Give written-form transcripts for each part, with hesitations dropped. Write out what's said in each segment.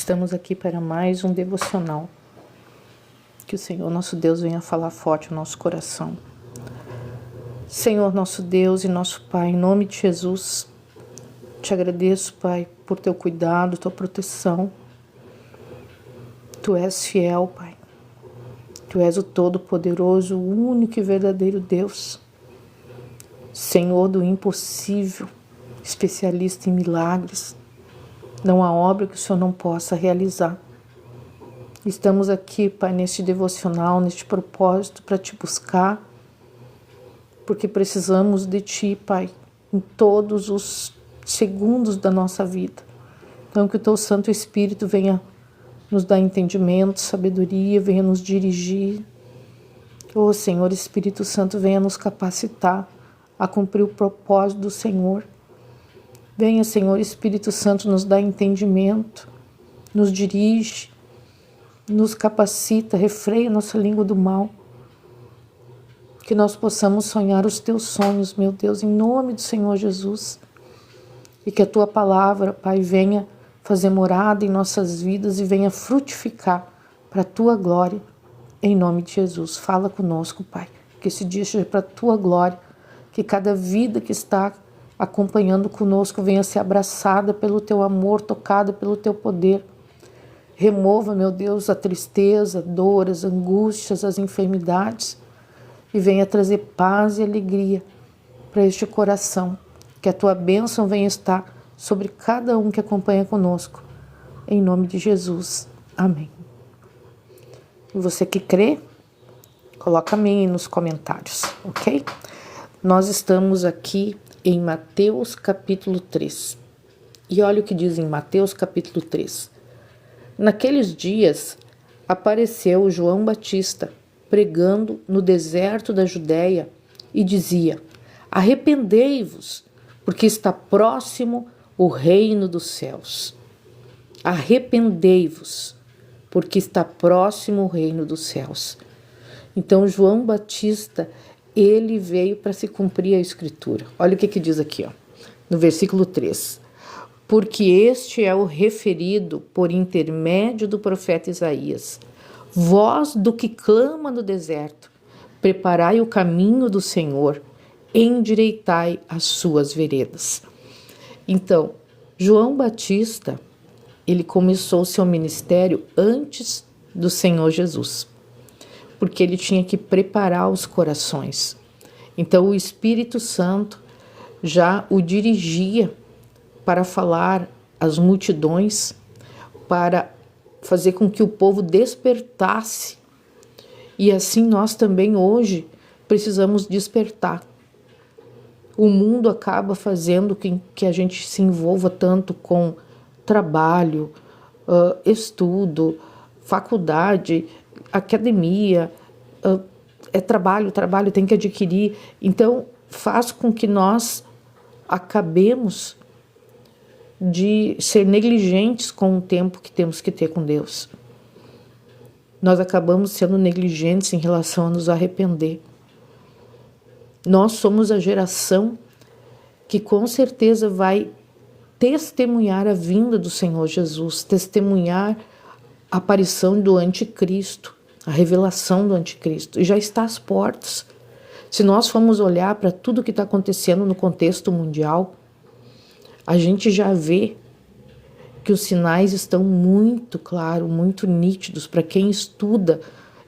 Estamos aqui para mais um devocional. Que o Senhor nosso Deus venha falar forte no nosso coração. Senhor nosso Deus e nosso Pai, em nome de Jesus, te agradeço, Pai, por teu cuidado, tua proteção. Tu és fiel, Pai. Tu és o Todo-Poderoso, o único e verdadeiro Deus. Senhor do impossível, especialista em milagres. Não há obra que o Senhor não possa realizar. Estamos aqui, Pai, neste devocional, neste propósito, para te buscar, porque precisamos de Ti, Pai, em todos os segundos da nossa vida. Então, que o Teu Santo Espírito venha nos dar entendimento, sabedoria, venha nos dirigir. Ô Senhor Espírito Santo, venha nos capacitar a cumprir o propósito do Senhor. Venha, Senhor Espírito Santo, nos dar entendimento, nos dirige, nos capacita, refreia nossa língua do mal. Que nós possamos sonhar os Teus sonhos, meu Deus, em nome do Senhor Jesus. E que a Tua palavra, Pai, venha fazer morada em nossas vidas e venha frutificar para a Tua glória, em nome de Jesus. Fala conosco, Pai, que esse dia seja para a Tua glória, que cada vida que está acompanhando conosco venha ser abraçada pelo Teu amor, tocada pelo Teu poder. Remova, meu Deus, a tristeza, a dor, as angústias, as enfermidades e venha trazer paz e alegria para este coração. Que a Tua bênção venha estar sobre cada um que acompanha conosco. Em nome de Jesus. Amém. E você que crê, coloca amém nos comentários, ok? Nós estamos aqui em Mateus capítulo 3. E olha o que diz em Mateus capítulo 3. Naqueles dias apareceu João Batista pregando no deserto da Judéia e dizia: arrependei-vos, porque está próximo o reino dos céus. Arrependei-vos, porque está próximo o reino dos céus. Então João Batista, ele veio para se cumprir a escritura. Olha o que diz aqui, ó, no versículo 3. Porque este é o referido por intermédio do profeta Isaías. Voz do que clama no deserto, preparai o caminho do Senhor, endireitai as suas veredas. Então, João Batista, ele começou seu ministério antes do Senhor Jesus, porque ele tinha que preparar os corações. Então, o Espírito Santo já o dirigia para falar às multidões, para fazer com que o povo despertasse. E assim nós também hoje precisamos despertar. O mundo acaba fazendo que a gente se envolva tanto com trabalho, estudo, faculdade, academia, trabalho, tem que adquirir. Então, faz com que nós acabemos de ser negligentes com o tempo que temos que ter com Deus. Nós acabamos sendo negligentes em relação a nos arrepender. Nós somos a geração que com certeza vai testemunhar a vinda do Senhor Jesus, testemunhar a aparição do anticristo, a revelação do anticristo, e já está às portas. Se nós formos olhar para tudo que está acontecendo no contexto mundial, a gente já vê que os sinais estão muito claros, muito nítidos para quem estuda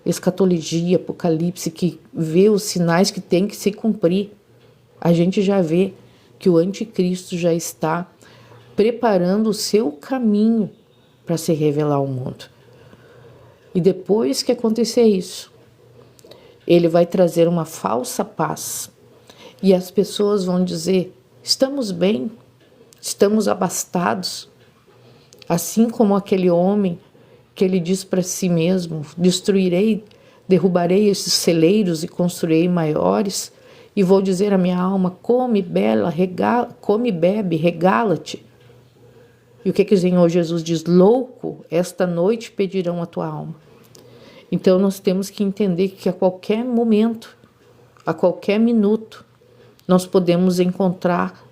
escatologia, apocalipse, que vê os sinais que tem que se cumprir. A gente já vê que o anticristo já está preparando o seu caminho para se revelar ao mundo. E depois que acontecer isso, ele vai trazer uma falsa paz. E as pessoas vão dizer: estamos bem, estamos abastados. Assim como aquele homem que ele diz para si mesmo: derrubarei esses celeiros e construirei maiores, e vou dizer à minha alma: come, bebe, regala-te. E o que o Senhor Jesus diz? Louco, esta noite pedirão a tua alma. Então nós temos que entender que a qualquer momento, a qualquer minuto, nós podemos encontrar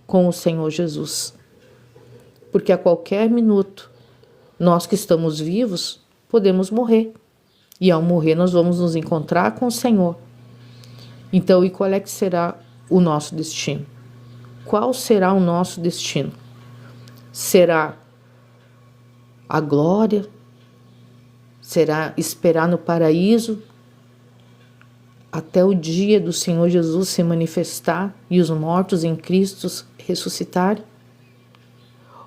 com o Senhor Jesus. Porque a qualquer minuto Nós que estamos vivos, podemos morrer. E ao morrer, nós vamos nos encontrar com o Senhor. Então, e qual é que será o nosso destino? Qual será o nosso destino? Será a glória? Será esperar no paraíso até o dia do Senhor Jesus se manifestar e os mortos em Cristo ressuscitarem?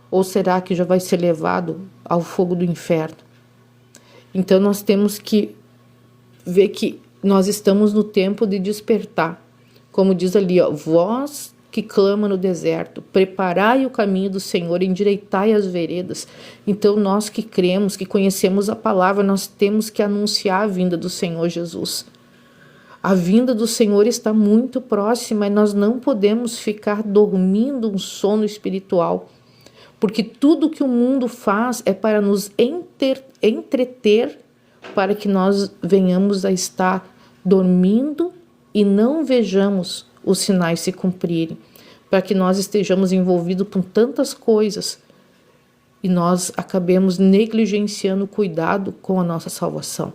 Ou será que já vai ser levado ao fogo do inferno? Então nós temos que ver que nós estamos no tempo de despertar. Como diz ali, voz que clama no deserto, preparai o caminho do Senhor, endireitai as veredas. Então nós que cremos, que conhecemos a palavra, nós temos que anunciar a vinda do Senhor Jesus. A vinda do Senhor está muito próxima e nós não podemos ficar dormindo um sono espiritual, porque tudo que o mundo faz é para nos entreter, para que nós venhamos a estar dormindo e não vejamos os sinais se cumprirem, para que nós estejamos envolvidos com tantas coisas e nós acabemos negligenciando o cuidado com a nossa salvação.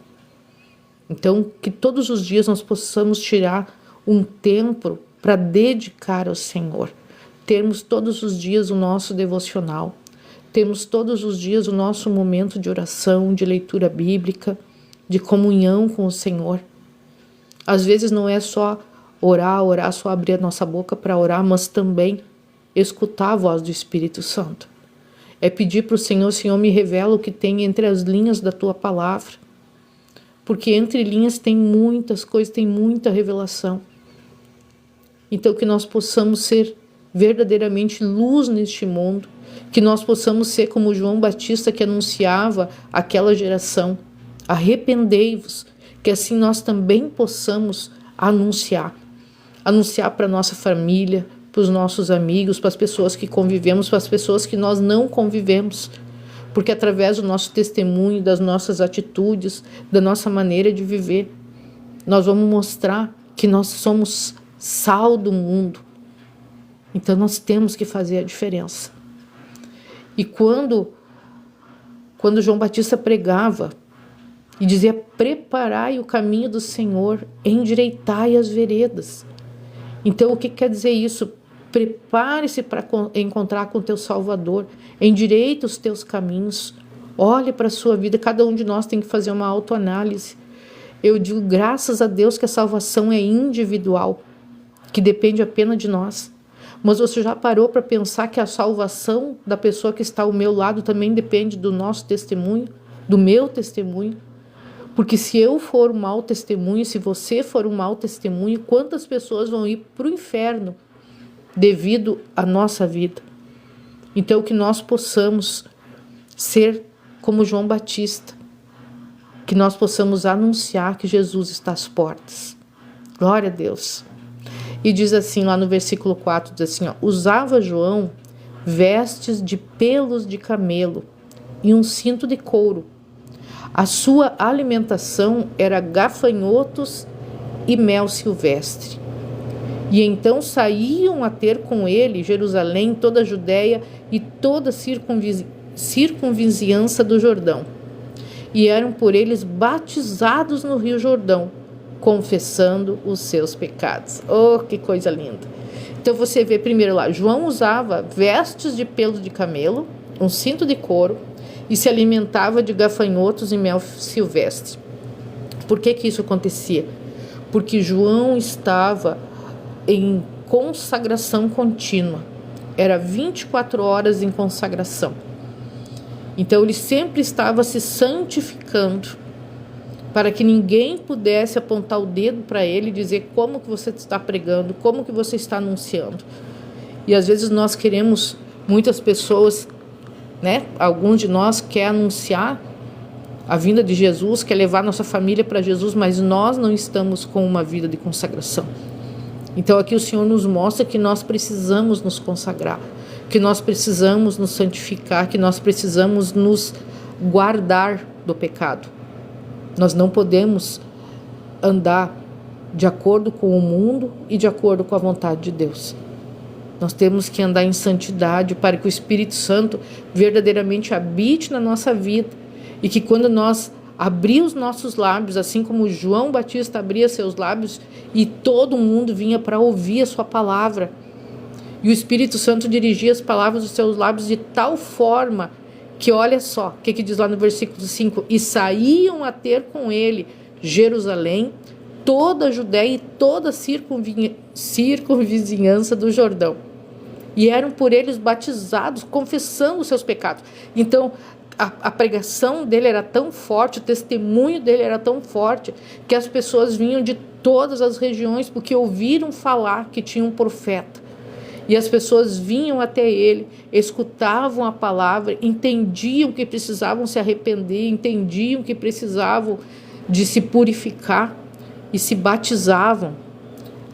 Então, que todos os dias nós possamos tirar um tempo para dedicar ao Senhor. Termos todos os dias o nosso devocional. Temos todos os dias o nosso momento de oração, de leitura bíblica, de comunhão com o Senhor. Às vezes não é só orar, só abrir a nossa boca para orar, mas também escutar a voz do Espírito Santo. É pedir para o Senhor, me revela o que tem entre as linhas da tua palavra. Porque entre linhas tem muitas coisas, tem muita revelação. Então que nós possamos ser verdadeiramente luz neste mundo, que nós possamos ser como João Batista que anunciava àquela geração, arrependei-vos, que assim nós também possamos anunciar para a nossa família, para os nossos amigos, para as pessoas que convivemos, para as pessoas que nós não convivemos, porque através do nosso testemunho, das nossas atitudes, da nossa maneira de viver, nós vamos mostrar que nós somos sal do mundo. Então nós temos que fazer a diferença. E quando João Batista pregava e dizia, preparai o caminho do Senhor, endireitai as veredas. Então o que quer dizer isso? Prepare-se para encontrar com o teu Salvador, endireita os teus caminhos, olhe para a sua vida. Cada um de nós tem que fazer uma autoanálise. Eu digo graças a Deus que a salvação é individual, que depende apenas de nós. Mas você já parou para pensar que a salvação da pessoa que está ao meu lado também depende do nosso testemunho, do meu testemunho? Porque se eu for um mau testemunho, se você for um mau testemunho, quantas pessoas vão ir para o inferno devido à nossa vida? Então que nós possamos ser como João Batista, que nós possamos anunciar que Jesus está às portas. Glória a Deus. E diz assim lá no versículo 4, diz assim, usava João vestes de pelos de camelo e um cinto de couro. A sua alimentação era gafanhotos e mel silvestre. E então saíam a ter com ele Jerusalém, toda a Judéia e toda a circunvizinhança do Jordão. E eram por eles batizados no Rio Jordão, confessando os seus pecados. Oh, que coisa linda! Então você vê primeiro lá, João usava vestes de pelos de camelo, um cinto de couro, e se alimentava de gafanhotos e mel silvestre. Por que isso acontecia? Porque João estava em consagração contínua. Era 24 horas em consagração. Então ele sempre estava se santificando, para que ninguém pudesse apontar o dedo para ele e dizer como que você está pregando, como que você está anunciando. E às vezes nós queremos, muitas pessoas, alguns de nós quer anunciar a vinda de Jesus, quer levar nossa família para Jesus, mas nós não estamos com uma vida de consagração. Então aqui o Senhor nos mostra que nós precisamos nos consagrar, que nós precisamos nos santificar, que nós precisamos nos guardar do pecado. Nós não podemos andar de acordo com o mundo e de acordo com a vontade de Deus. Nós temos que andar em santidade para que o Espírito Santo verdadeiramente habite na nossa vida e que quando nós abrir os nossos lábios, assim como João Batista abria seus lábios e todo mundo vinha para ouvir a sua palavra. E o Espírito Santo dirigia as palavras dos seus lábios de tal forma que, olha só, o que diz lá no versículo 5, e saíam a ter com ele Jerusalém, toda a Judéia e toda a circunvizinhança do Jordão. E eram por eles batizados, confessando os seus pecados. Então, a pregação dele era tão forte, o testemunho dele era tão forte, que as pessoas vinham de todas as regiões, porque ouviram falar que tinha um profeta. E as pessoas vinham até ele, escutavam a palavra, entendiam que precisavam se arrepender, entendiam que precisavam de se purificar e se batizavam.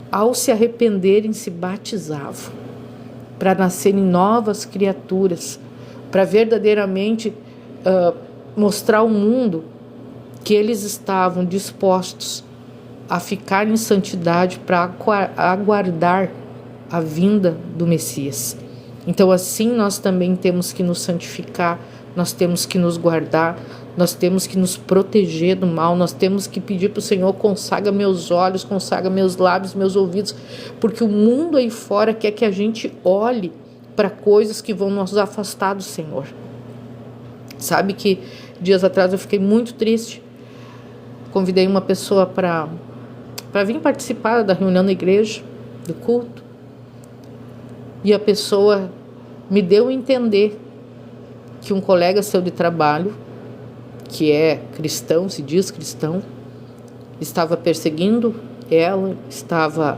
Ao se arrependerem, se batizavam para nascerem novas criaturas, para verdadeiramente mostrar ao mundo que eles estavam dispostos a ficar em santidade para aguardar a vinda do Messias. Então assim nós também temos que nos santificar, nós temos que nos guardar, nós temos que nos proteger do mal, nós temos que pedir para o Senhor: consagra meus olhos, consagra meus lábios, meus ouvidos, porque o mundo aí fora quer que a gente olhe para coisas que vão nos afastar do Senhor. Sabe que dias atrás eu fiquei muito triste, convidei uma pessoa para vir participar da reunião da igreja, do culto, e a pessoa me deu a entender que um colega seu de trabalho, que é cristão, se diz cristão, estava perseguindo ela, estava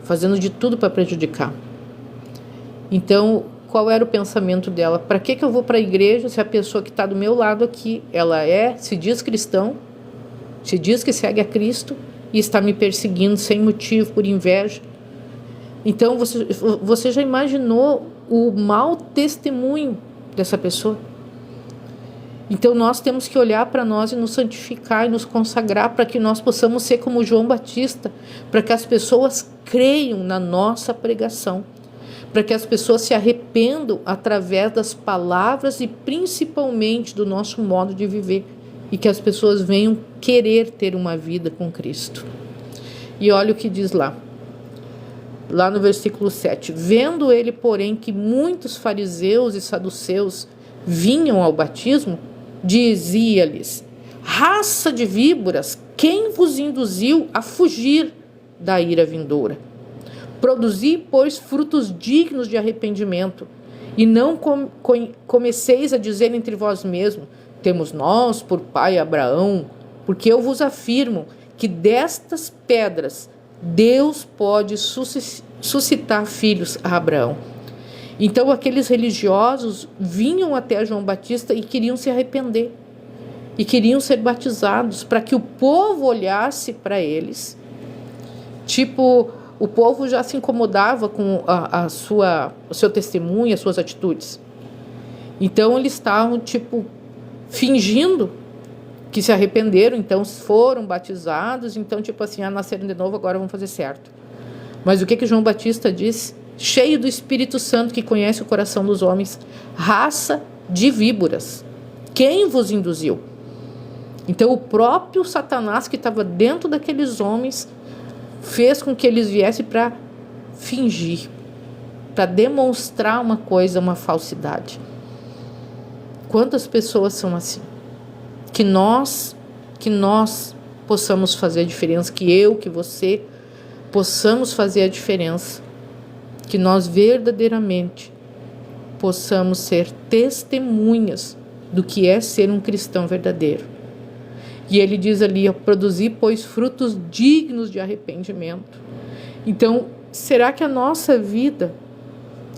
fazendo de tudo para prejudicar. Então, qual era o pensamento dela? Para que eu vou para a igreja se a pessoa que está do meu lado aqui, ela se diz cristão, se diz que segue a Cristo e está me perseguindo sem motivo, por inveja? Então, você já imaginou o mau testemunho dessa pessoa? Então, nós temos que olhar para nós e nos santificar e nos consagrar para que nós possamos ser como João Batista, para que as pessoas creiam na nossa pregação, para que as pessoas se arrependam através das palavras e principalmente do nosso modo de viver, e que as pessoas venham querer ter uma vida com Cristo. E olha o que diz lá no versículo 7. Vendo ele, porém, que muitos fariseus e saduceus vinham ao batismo, dizia-lhes: raça de víboras, quem vos induziu a fugir da ira vindoura? Produzi, pois, frutos dignos de arrependimento, e não comeceis a dizer entre vós mesmos: temos nós por pai Abraão, porque eu vos afirmo que destas pedras Deus pode suscitar filhos a Abraão. Então aqueles religiosos vinham até João Batista e queriam se arrepender, e queriam ser batizados, para que o povo olhasse para eles. Tipo, o povo já se incomodava com o seu testemunho, as suas atitudes. Então eles estavam fingindo que se arrependeram, então foram batizados, então nasceram de novo, agora vão fazer certo. Mas o que João Batista disse? Cheio do Espírito Santo, que conhece o coração dos homens: raça de víboras, quem vos induziu? Então o próprio Satanás, que estava dentro daqueles homens, fez com que eles viessem para fingir, para demonstrar uma coisa, uma falsidade. Quantas pessoas são assim? Que nós possamos fazer a diferença, que você possamos fazer a diferença, que nós verdadeiramente possamos ser testemunhas do que é ser um cristão verdadeiro. E ele diz ali: produzir, pois, frutos dignos de arrependimento. Então, será que a nossa vida,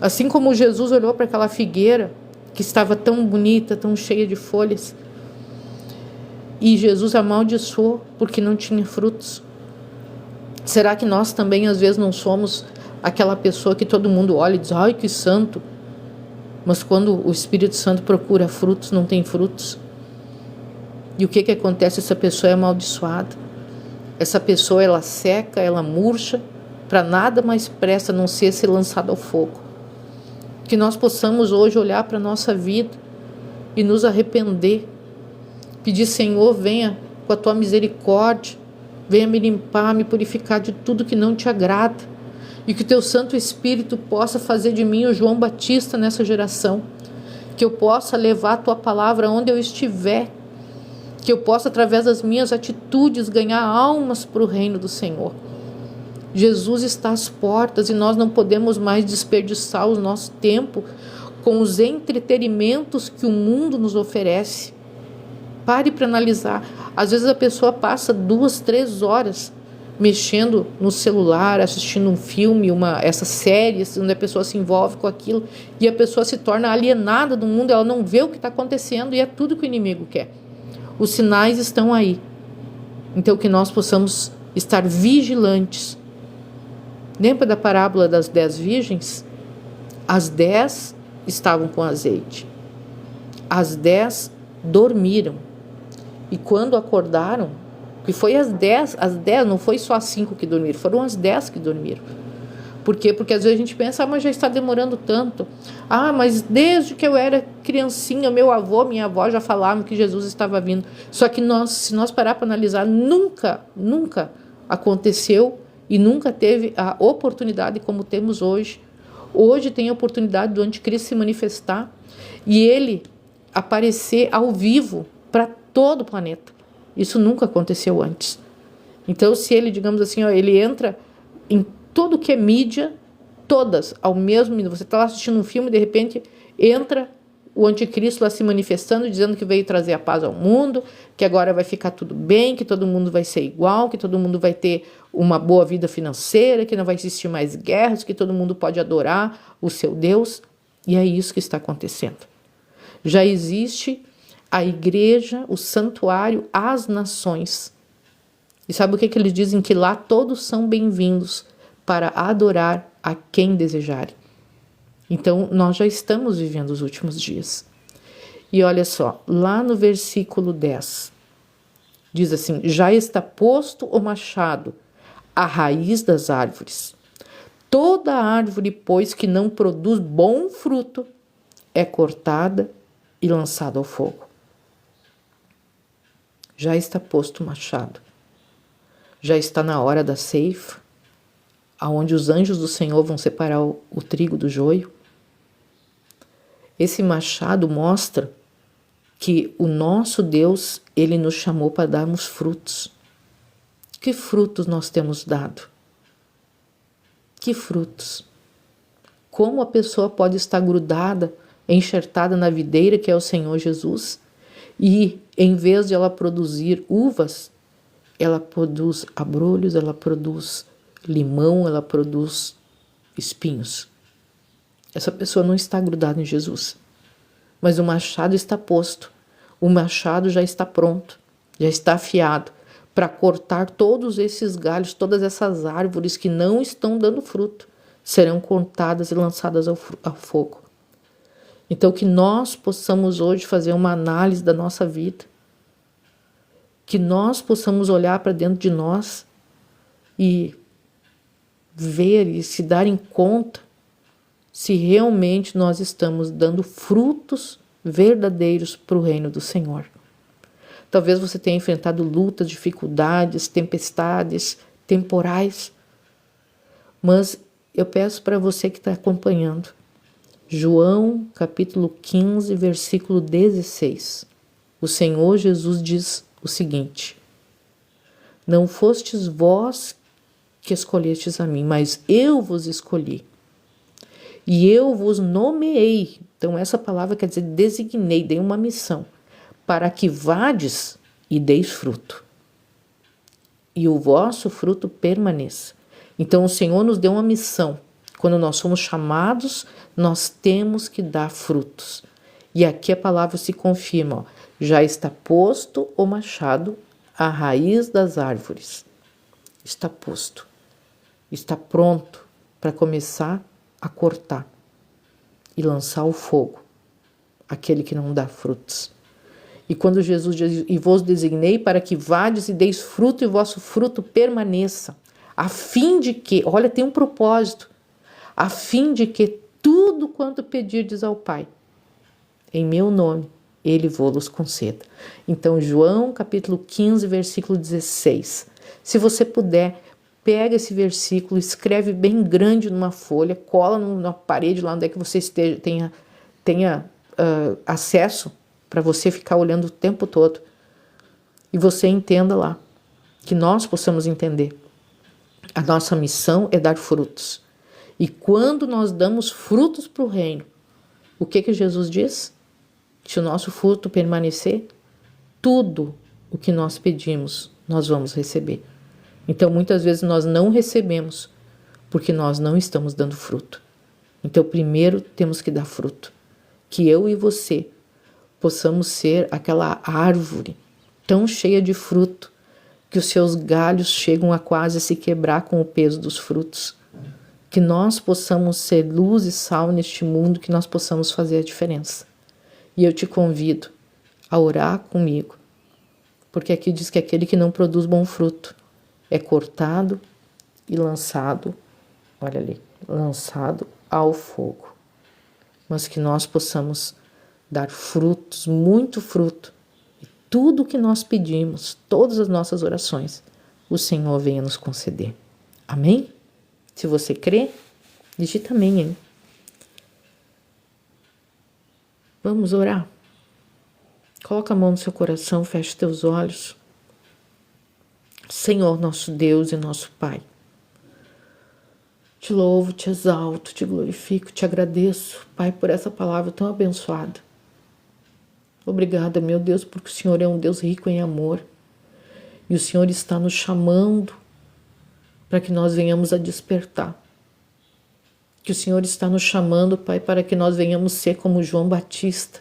assim como Jesus olhou para aquela figueira que estava tão bonita, tão cheia de folhas, e Jesus amaldiçoou porque não tinha frutos, será que nós também às vezes não somos aquela pessoa que todo mundo olha e diz: ai, que santo, mas quando o Espírito Santo procura frutos, não tem frutos? E o que acontece? Essa pessoa é amaldiçoada. Essa pessoa, ela seca, ela murcha, para nada mais presta a não ser lançado ao fogo. Que nós possamos hoje olhar para a nossa vida e nos arrepender. Pedir, Senhor, venha com a tua misericórdia, venha me limpar, me purificar de tudo que não te agrada. E que o teu Santo Espírito possa fazer de mim o João Batista nessa geração. Que eu possa levar a tua palavra onde eu estiver. Que eu possa, através das minhas atitudes, ganhar almas para o reino do Senhor. Jesus está às portas e nós não podemos mais desperdiçar o nosso tempo com os entretenimentos que o mundo nos oferece. Pare para analisar. Às vezes a pessoa passa 2, 3 horas mexendo no celular, assistindo um filme, essas séries, onde a pessoa se envolve com aquilo e a pessoa se torna alienada do mundo, ela não vê o que está acontecendo e é tudo que o inimigo quer. Os sinais estão aí. Então que nós possamos estar vigilantes. Lembra da parábola das 10 virgens? As 10 estavam com azeite. As 10 dormiram. E quando acordaram, que foi as 10, não foi só as 5 que dormiram, foram as 10 que dormiram. Por quê? Porque às vezes a gente pensa, mas já está demorando tanto. Mas desde que eu era criancinha, meu avô, minha avó já falavam que Jesus estava vindo. Só que se nós parar para analisar, nunca aconteceu e nunca teve a oportunidade como temos hoje. Hoje tem a oportunidade do anticristo se manifestar e ele aparecer ao vivo para todo o planeta. Isso nunca aconteceu antes. Então, se ele, digamos assim, ele entra em tudo que é mídia, todas ao mesmo minuto. Você está lá assistindo um filme e de repente entra o anticristo lá se manifestando, dizendo que veio trazer a paz ao mundo, que agora vai ficar tudo bem, que todo mundo vai ser igual, que todo mundo vai ter uma boa vida financeira, que não vai existir mais guerras, que todo mundo pode adorar o seu Deus. E é isso que está acontecendo. Já existe a igreja, o santuário, as nações. E sabe o que eles dizem? Que lá todos são bem-vindos para adorar a quem desejarem. Então, nós já estamos vivendo os últimos dias. E olha só, lá no versículo 10, diz assim: já está posto o machado à raiz das árvores. Toda árvore, pois, que não produz bom fruto, é cortada e lançada ao fogo. Já está posto o machado. Já está na hora da ceifa, aonde os anjos do Senhor vão separar o trigo do joio. Esse machado mostra que o nosso Deus, ele nos chamou para darmos frutos. Que frutos nós temos dado? Que frutos? Como a pessoa pode estar grudada, enxertada na videira que é o Senhor Jesus, e em vez de ela produzir uvas, ela produz abrolhos, ela produz limão, ela produz espinhos. Essa pessoa não está grudada em Jesus. Mas o machado está posto. O machado já está pronto, já está afiado para cortar todos esses galhos, todas essas árvores que não estão dando fruto. Serão cortadas e lançadas ao fogo. Então que nós possamos hoje fazer uma análise da nossa vida. Que nós possamos olhar para dentro de nós e ver e se dar em conta se realmente nós estamos dando frutos verdadeiros para o reino do Senhor. Talvez você tenha enfrentado lutas, dificuldades, tempestades, temporais, mas eu peço para você que está acompanhando, João capítulo 15, versículo 16, o Senhor Jesus diz o seguinte: não fostes vós que escolhestes a mim, mas eu vos escolhi. E eu vos nomeei. Então essa palavra quer dizer designei, dei uma missão, para que vades e deis fruto. E o vosso fruto permaneça. Então o Senhor nos deu uma missão. Quando nós somos chamados, nós temos que dar frutos. E aqui a palavra se confirma, já está posto o machado à raiz das árvores. Está posto. Está pronto para começar a cortar e lançar ao fogo aquele que não dá frutos. E quando Jesus diz, e vos designei para que vades e deis fruto e vosso fruto permaneça. a fim de que, olha, tem um propósito, a fim de que tudo quanto pedirdes ao Pai, em meu nome, Ele vô-los conceda. Então, João, capítulo 15, versículo 16. Se você puder, pega esse versículo, escreve bem grande numa folha, cola na parede lá onde é que você esteja, tenha acesso para você ficar olhando o tempo todo. E você entenda lá, que nós possamos entender. A nossa missão é dar frutos. E quando nós damos frutos para o reino, o que Jesus diz? Se o nosso fruto permanecer, tudo o que nós pedimos, nós vamos receber. Então, muitas vezes nós não recebemos porque nós não estamos dando fruto. Então, primeiro temos que dar fruto. Que eu e você possamos ser aquela árvore tão cheia de fruto que os seus galhos chegam a quase se quebrar com o peso dos frutos. Que nós possamos ser luz e sal neste mundo, que nós possamos fazer a diferença. E eu te convido a orar comigo, porque aqui diz que aquele que não produz bom fruto é cortado e lançado, olha ali, lançado ao fogo. Mas que nós possamos dar frutos, muito fruto, e tudo que nós pedimos, todas as nossas orações, o Senhor venha nos conceder. Amém? Se você crê, digita amém, hein? Vamos orar? Coloca a mão no seu coração, feche teus olhos. Senhor, nosso Deus e nosso Pai, te louvo, te exalto, te glorifico, te agradeço, Pai, por essa palavra tão abençoada. Obrigada, meu Deus, porque o Senhor é um Deus rico em amor e o Senhor está nos chamando para que nós venhamos a despertar. Que o Senhor está nos chamando, Pai, para que nós venhamos ser como João Batista.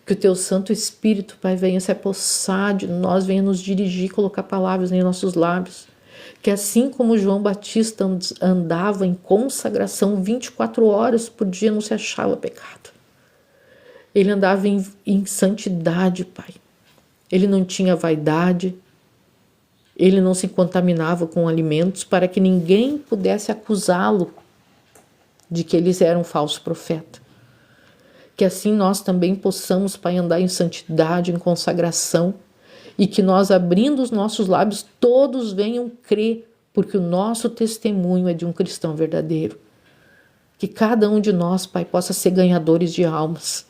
Que o Teu Santo Espírito, Pai, venha se apossar de nós, venha nos dirigir, colocar palavras em nossos lábios. Que assim como João Batista andava em consagração 24 horas por dia, não se achava pecado. Ele andava em santidade, Pai. Ele não tinha vaidade. Ele não se contaminava com alimentos para que ninguém pudesse acusá-lo de que eles eram um falso profeta. Que assim nós também possamos, Pai, andar em santidade, em consagração, e que nós, abrindo os nossos lábios, todos venham crer, porque o nosso testemunho é de um cristão verdadeiro. Que cada um de nós, Pai, possa ser ganhadores de almas,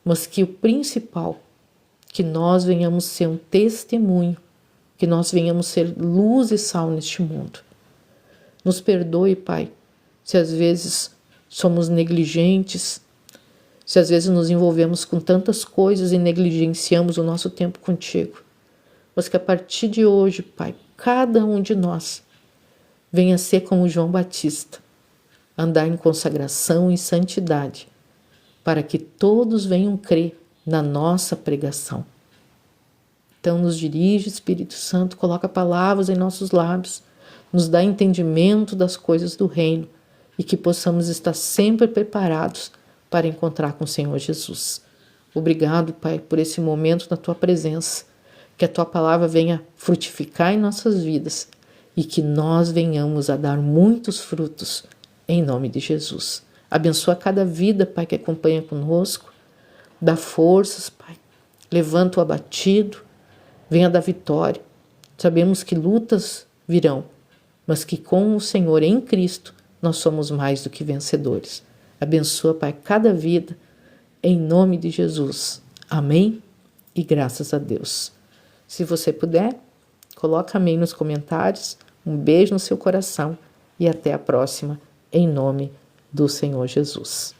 mas que o principal, que nós venhamos ser um testemunho, que nós venhamos ser luz e sal neste mundo. Nos perdoe, Pai, se às vezes somos negligentes, se às vezes nos envolvemos com tantas coisas e negligenciamos o nosso tempo contigo. Mas que a partir de hoje, Pai, cada um de nós venha ser como João Batista, andar em consagração e santidade, para que todos venham crer na nossa pregação. Então nos dirige, Espírito Santo, coloca palavras em nossos lábios, nos dá entendimento das coisas do reino e que possamos estar sempre preparados para encontrar com o Senhor Jesus. Obrigado, Pai, por esse momento na Tua presença, que a Tua palavra venha frutificar em nossas vidas e que nós venhamos a dar muitos frutos em nome de Jesus. Abençoa cada vida, Pai, que acompanha conosco, dá forças, Pai, levanta o abatido, venha dar vitória. Sabemos que lutas virão, mas que com o Senhor em Cristo nós somos mais do que vencedores. Abençoa, Pai, cada vida, em nome de Jesus. Amém? E graças a Deus. Se você puder, coloca amém nos comentários. Um beijo no seu coração e até a próxima, em nome do Senhor Jesus.